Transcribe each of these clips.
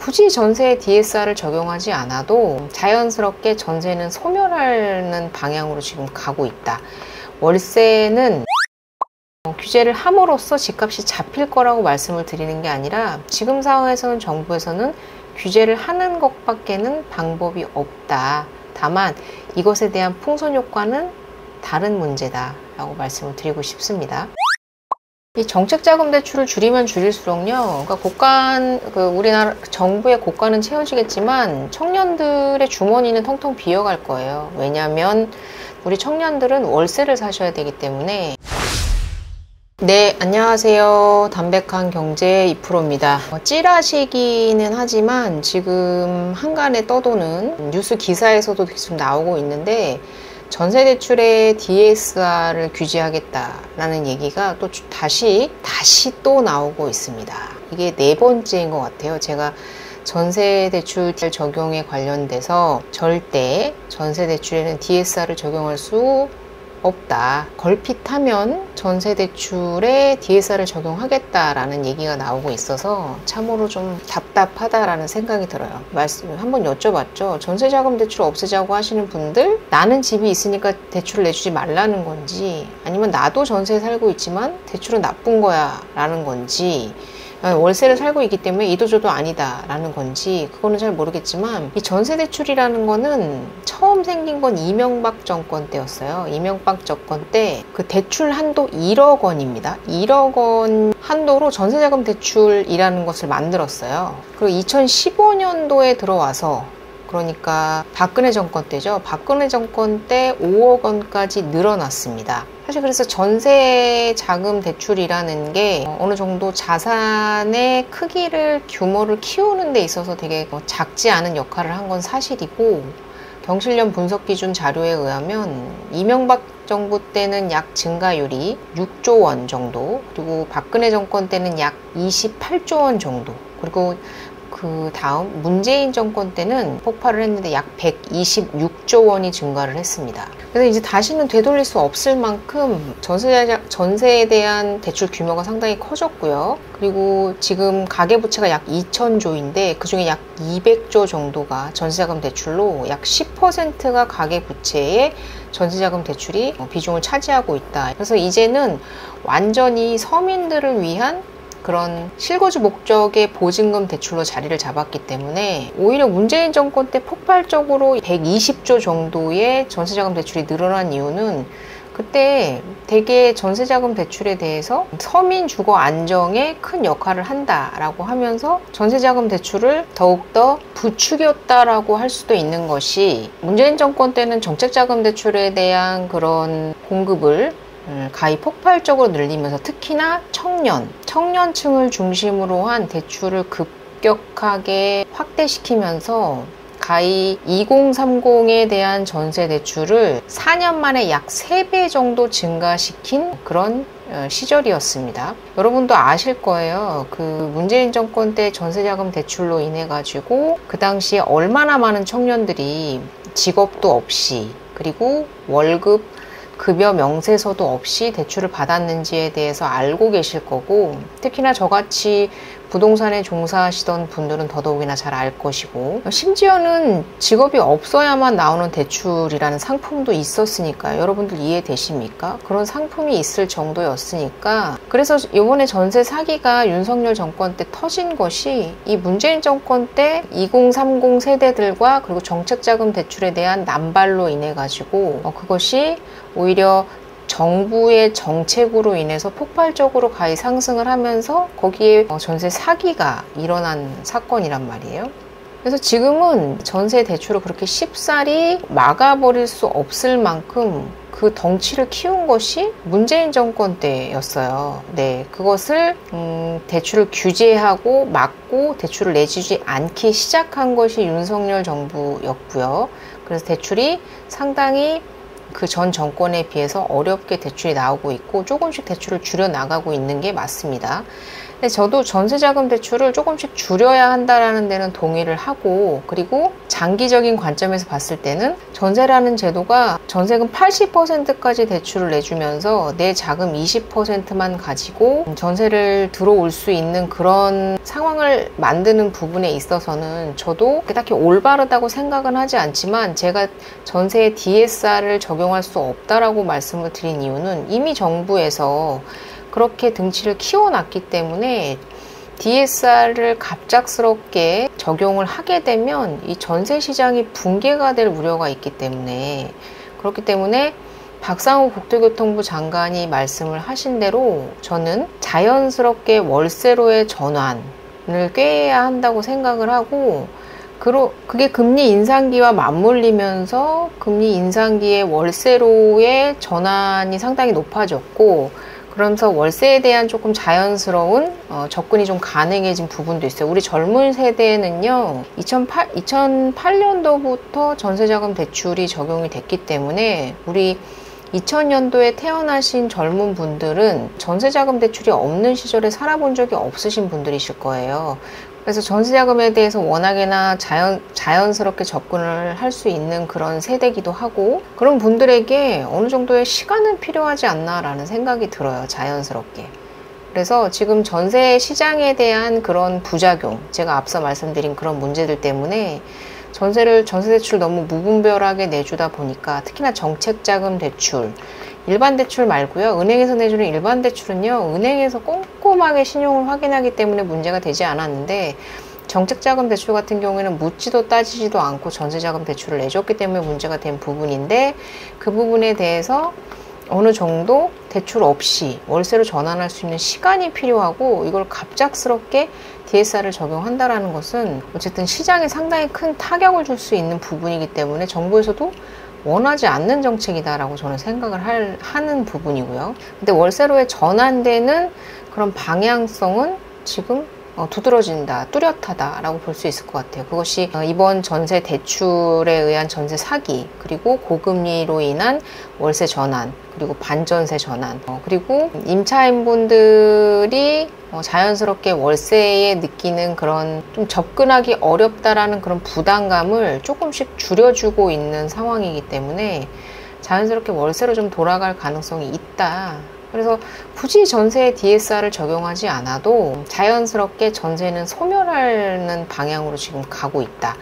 굳이 전세에 DSR을 적용하지 않아도 자연스럽게 전세는 소멸하는 방향으로 지금 가고 있다. 월세는 규제를 함으로써 집값이 잡힐 거라고 말씀을 드리는 게 아니라 지금 상황에서는 정부에서는 규제를 하는 것밖에는 방법이 없다. 다만 이것에 대한 풍선 효과는 다른 문제다 라고 말씀을 드리고 싶습니다. 이 정책자금 대출을 줄이면 줄일수록요, 그러니까 우리나라 정부의 고가는 채워지겠지만 청년들의 주머니는 텅텅 비어갈 거예요. 왜냐하면 우리 청년들은 월세를 사셔야 되기 때문에. 네, 안녕하세요. 담백한 경제 2%입니다. 찌라시기는 하지만 지금 한간에 떠도는 뉴스 기사에서도 계속 나오고 있는데 전세대출의 DSR을 규제하겠다라는 얘기가 또 다시 또 나오고 있습니다. 이게 4번째인 것 같아요. 제가 전세대출 적용에 관련돼서 절대 전세대출에는 DSR을 적용할 수 없다. 걸핏하면 전세대출에 DSR을 적용하겠다라는 얘기가 나오고 있어서 참으로 좀 답답하다라는 생각이 들어요. 한번 여쭤봤죠. 전세자금 대출 없애자고 하시는 분들, 나는 집이 있으니까 대출을 내주지 말라는 건지, 아니면 나도 전세에 살고 있지만 대출은 나쁜 거야 라는 건지, 월세를 살고 있기 때문에 이도저도 아니다 라는 건지, 그거는 잘 모르겠지만 이 전세대출이라는 거는 처음 생긴 건 이명박 정권 때였어요. 이명박 정권 때 그 대출 한도 1억 원입니다. 1억 원 한도로 전세자금 대출이라는 것을 만들었어요. 그리고 2015년도에 들어와서, 그러니까 박근혜 정권 때죠. 박근혜 정권 때 5억 원까지 늘어났습니다. 사실 그래서 전세 자금 대출이라는 게 어느 정도 자산의 규모를 키우는 데 있어서 되게 작지 않은 역할을 한 건 사실이고, 경실련 분석 기준 자료에 의하면 이명박 정부 때는 약 증가율이 6조 원 정도, 그리고 박근혜 정권 때는 약 28조 원 정도, 그리고 그 다음 문재인 정권 때는 폭발을 했는데 약 126조 원이 증가를 했습니다. 그래서 이제 다시는 되돌릴 수 없을 만큼 전세에 대한 대출 규모가 상당히 커졌고요. 그리고 지금 가계부채가 약 2,000조인데 그중에 약 200조 정도가 전세자금 대출로 약 10%가 가계부채에 전세자금 대출이 비중을 차지하고 있다. 그래서 이제는 완전히 서민들을 위한 그런 실거주 목적의 보증금 대출로 자리를 잡았기 때문에 오히려 문재인 정권 때 폭발적으로 120조 정도의 전세자금 대출이 늘어난 이유는 그때 되게 전세자금 대출에 대해서 서민 주거 안정에 큰 역할을 한다라고 하면서 전세자금 대출을 더욱더 부추겼다라고 할 수도 있는 것이, 문재인 정권 때는 정책자금 대출에 대한 그런 공급을 가히 폭발적으로 늘리면서 특히나 청년층을 중심으로 한 대출을 급격하게 확대시키면서 가히 2030에 대한 전세 대출을 4년 만에 약 3배 정도 증가시킨 그런 시절이었습니다. 여러분도 아실 거예요. 그 문재인 정권 때 전세자금 대출로 인해 가지고 그 당시에 얼마나 많은 청년들이 직업도 없이, 그리고 월급 급여 명세서도 없이 대출을 받았는지에 대해서 알고 계실 거고, 특히나 저같이 부동산에 종사하시던 분들은 더더욱이나 잘 알 것이고, 심지어는 직업이 없어야만 나오는 대출이라는 상품도 있었으니까요. 여러분들 이해되십니까? 그런 상품이 있을 정도였으니까. 그래서 이번에 전세 사기가 윤석열 정권 때 터진 것이 이 문재인 정권 때 2030 세대들과 그리고 정책자금 대출에 대한 남발로 인해 가지고 그것이 오히려 정부의 정책으로 인해서 폭발적으로 가히 상승을 하면서 거기에 전세 사기가 일어난 사건이란 말이에요. 그래서 지금은 전세 대출을 그렇게 쉽사리 막아버릴 수 없을 만큼 그 덩치를 키운 것이 문재인 정권 때였어요. 네, 그것을 대출을 규제하고 막고 대출을 내주지 않기 시작한 것이 윤석열 정부였고요. 그래서 대출이 상당히 그 전 정권에 비해서 어렵게 대출이 나오고 있고 조금씩 대출을 줄여 나가고 있는 게 맞습니다. 근데 저도 전세자금 대출을 조금씩 줄여야 한다라는 데는 동의를 하고, 그리고 장기적인 관점에서 봤을 때는 전세라는 제도가 전세금 80%까지 대출을 내주면서 내 자금 20%만 가지고 전세를 들어올 수 있는 그런 상황을 만드는 부분에 있어서는 저도 딱히 올바르다고 생각은 하지 않지만, 제가 전세에 DSR을 적용할 수 없다라고 말씀을 드린 이유는 이미 정부에서 그렇게 등치를 키워놨기 때문에 DSR을 갑작스럽게 적용을 하게 되면 이 전세 시장이 붕괴가 될 우려가 있기 때문에, 그렇기 때문에 박상우 국토교통부 장관이 말씀을 하신 대로 저는 자연스럽게 월세로의 전환을 꾀해야 한다고 생각을 하고, 그게 금리 인상기와 맞물리면서 금리 인상기에 월세로의 전환이 상당히 높아졌고, 그러면서 월세에 대한 조금 자연스러운 접근이 좀 가능해진 부분도 있어요. 우리 젊은 세대는요, 2008년도부터 전세자금 대출이 적용이 됐기 때문에 우리 2000년도에 태어나신 젊은 분들은 전세자금 대출이 없는 시절에 살아본 적이 없으신 분들이실 거예요. 그래서 전세자금에 대해서 워낙에나 자연스럽게 접근을 할 수 있는 그런 세대기도 하고, 그런 분들에게 어느 정도의 시간은 필요하지 않나라는 생각이 들어요, 자연스럽게. 그래서 지금 전세 시장에 대한 그런 부작용, 제가 앞서 말씀드린 그런 문제들 때문에 전세 대출 너무 무분별하게 내주다 보니까, 특히나 정책자금 대출, 일반 대출 말고요, 은행에서 내주는 일반 대출은요, 은행에서 꼼꼼하게 신용을 확인하기 때문에 문제가 되지 않았는데, 정책자금 대출 같은 경우에는 묻지도 따지지도 않고 전세자금 대출을 내줬기 때문에 문제가 된 부분인데, 그 부분에 대해서 어느 정도 대출 없이 월세로 전환할 수 있는 시간이 필요하고, 이걸 갑작스럽게 DSR을 적용한다라는 것은 어쨌든 시장에 상당히 큰 타격을 줄 수 있는 부분이기 때문에 정부에서도 원하지 않는 정책이다라고 저는 생각을 하는 부분이고요. 근데 월세로의 전환되는 그런 방향성은 지금 두드러진다, 뚜렷하다라고 볼 수 있을 것 같아요. 그것이 이번 전세 대출에 의한 전세 사기, 그리고 고금리로 인한 월세 전환, 그리고 반전세 전환, 그리고 임차인분들이 자연스럽게 월세에 느끼는 그런 좀 접근하기 어렵다라는 그런 부담감을 조금씩 줄여주고 있는 상황이기 때문에 자연스럽게 월세로 좀 돌아갈 가능성이 있다. 그래서 굳이 전세에 DSR을 적용하지 않아도 자연스럽게 전세는 소멸하는 방향으로 지금 가고 있다.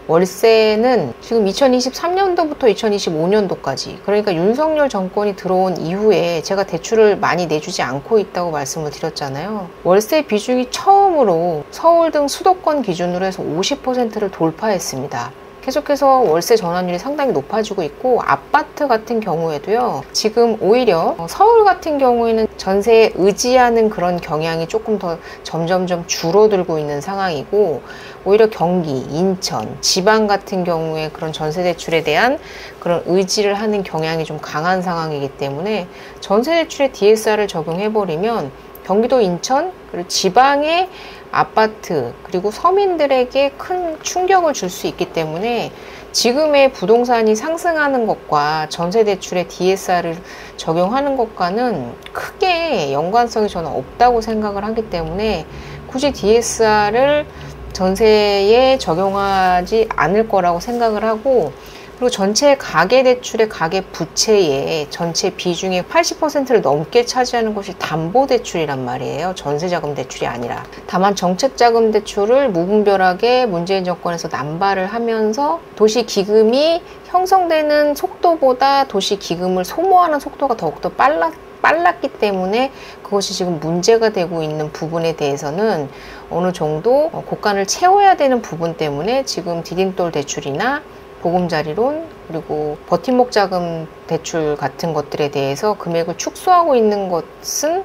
월세는 지금 2023년도부터 2025년도까지, 그러니까 윤석열 정권이 들어온 이후에 제가 대출을 많이 내주지 않고 있다고 말씀을 드렸잖아요. 월세 비중이 처음으로 서울 등 수도권 기준으로 해서 50%를 돌파했습니다. 계속해서 월세 전환율이 상당히 높아지고 있고, 아파트 같은 경우에도요, 지금 오히려 서울 같은 경우에는 전세에 의지하는 그런 경향이 조금 더 점점점 줄어들고 있는 상황이고, 오히려 경기, 인천, 지방 같은 경우에 그런 전세 대출에 대한 그런 의지를 하는 경향이 좀 강한 상황이기 때문에 전세 대출에 DSR을 적용해버리면 경기도, 인천, 그리고 지방의 아파트, 그리고 서민들에게 큰 충격을 줄 수 있기 때문에 지금의 부동산이 상승하는 것과 전세 대출에 DSR을 적용하는 것과는 크게 연관성이 저는 없다고 생각을 하기 때문에 굳이 DSR을 전세에 적용하지 않을 거라고 생각을 하고, 그리고 전체 가계대출의 가계부채의 전체 비중의 80%를 넘게 차지하는 것이 담보대출이란 말이에요. 전세자금 대출이 아니라. 다만 정책자금 대출을 무분별하게 문재인 정권에서 남발을 하면서 도시기금이 형성되는 속도보다 도시기금을 소모하는 속도가 더욱더 빨랐기 때문에 그것이 지금 문제가 되고 있는 부분에 대해서는 어느 정도 고간을 채워야 되는 부분 때문에 지금 디딤돌 대출이나 보금자리론, 그리고 버팀목 자금 대출 같은 것들에 대해서 금액을 축소하고 있는 것은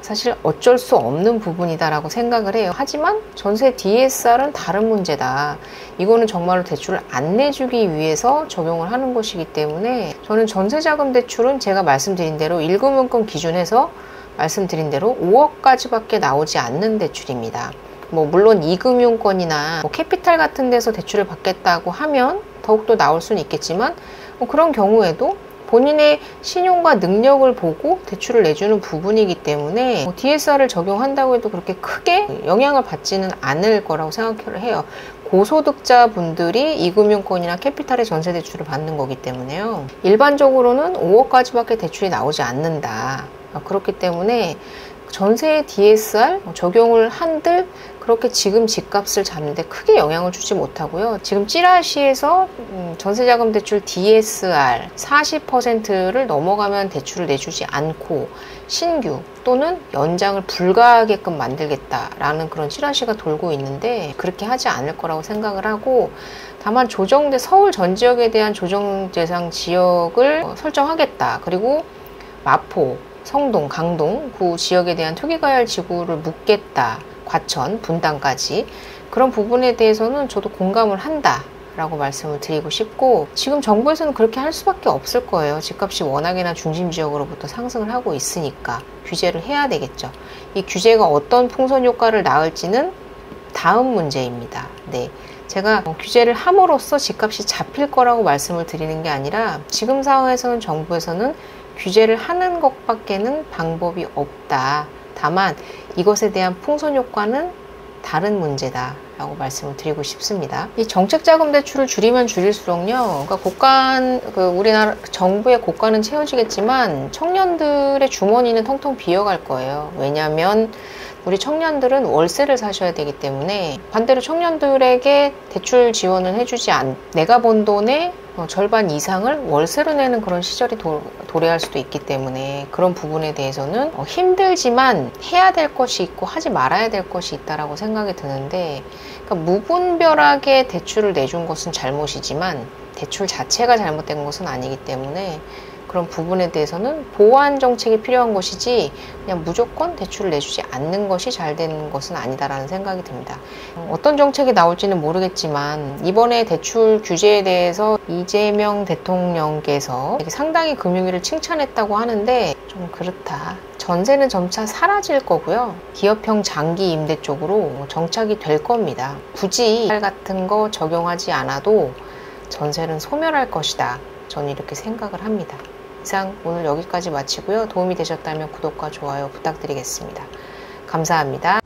사실 어쩔 수 없는 부분이다라고 생각을 해요. 하지만 전세 DSR은 다른 문제다. 이거는 정말로 대출을 안 내주기 위해서 적용을 하는 것이기 때문에 저는 전세자금 대출은 제가 말씀드린 대로 1금융권 기준에서 말씀드린 대로 5억까지밖에 나오지 않는 대출입니다. 물론 2금융권이나 캐피탈 같은 데서 대출을 받겠다고 하면 더욱더 나올 수는 있겠지만 그런 경우에도 본인의 신용과 능력을 보고 대출을 내주는 부분이기 때문에 DSR을 적용한다고 해도 그렇게 크게 영향을 받지는 않을 거라고 생각을 해요. 고소득자 분들이 이금융권이나 캐피탈의 전세 대출을 받는 거기 때문에요. 일반적으로는 5억까지밖에 대출이 나오지 않는다. 그렇기 때문에 전세의 DSR 적용을 한들 그렇게 지금 집값을 잡는데 크게 영향을 주지 못하고요. 지금 찌라시에서 전세자금 대출 DSR 40%를 넘어가면 대출을 내주지 않고 신규 또는 연장을 불가하게끔 만들겠다라는 그런 찌라시가 돌고 있는데 그렇게 하지 않을 거라고 생각을 하고, 다만 서울 전 지역에 대한 조정 대상 지역을 설정하겠다. 그리고 마포, 성동, 강동 그 지역에 대한 투기과열 지구를 묻겠다. 과천, 분당까지. 그런 부분에 대해서는 저도 공감을 한다 라고 말씀을 드리고 싶고, 지금 정부에서는 그렇게 할 수밖에 없을 거예요. 집값이 워낙에나 중심 지역으로부터 상승을 하고 있으니까 규제를 해야 되겠죠. 이 규제가 어떤 풍선 효과를 낳을지는 다음 문제입니다. 네. 제가 규제를 함으로써 집값이 잡힐 거라고 말씀을 드리는 게 아니라, 지금 상황에서는 정부에서는 규제를 하는 것밖에는 방법이 없다. 다만 이것에 대한 풍선 효과는 다른 문제다 라고 말씀을 드리고 싶습니다. 이 정책자금 대출을 줄이면 줄일수록요, 그러니까 우리나라 정부의 고가는 채워지겠지만 청년들의 주머니는 텅텅 비어갈 거예요. 왜냐하면 우리 청년들은 월세를 사셔야 되기 때문에, 반대로 청년들에게 대출 지원을 해주지 내가 번 돈의 절반 이상을 월세로 내는 그런 시절이 도래할 수도 있기 때문에, 그런 부분에 대해서는 힘들지만 해야 될 것이 있고 하지 말아야 될 것이 있다라고 생각이 드는데, 그러니까 무분별하게 대출을 내준 것은 잘못이지만 대출 자체가 잘못된 것은 아니기 때문에, 그런 부분에 대해서는 보완 정책이 필요한 것이지 그냥 무조건 대출을 내주지 않는 것이 잘 되는 것은 아니다라는 생각이 듭니다. 어떤 정책이 나올지는 모르겠지만 이번에 대출 규제에 대해서 이재명 대통령께서 상당히 금융위를 칭찬했다고 하는데 좀 그렇다. 전세는 점차 사라질 거고요. 기업형 장기 임대 쪽으로 정착이 될 겁니다. 굳이 같은 거 적용하지 않아도 전세는 소멸할 것이다. 저는 이렇게 생각을 합니다. 이상 오늘 여기까지 마치고요. 도움이 되셨다면 구독과 좋아요 부탁드리겠습니다. 감사합니다.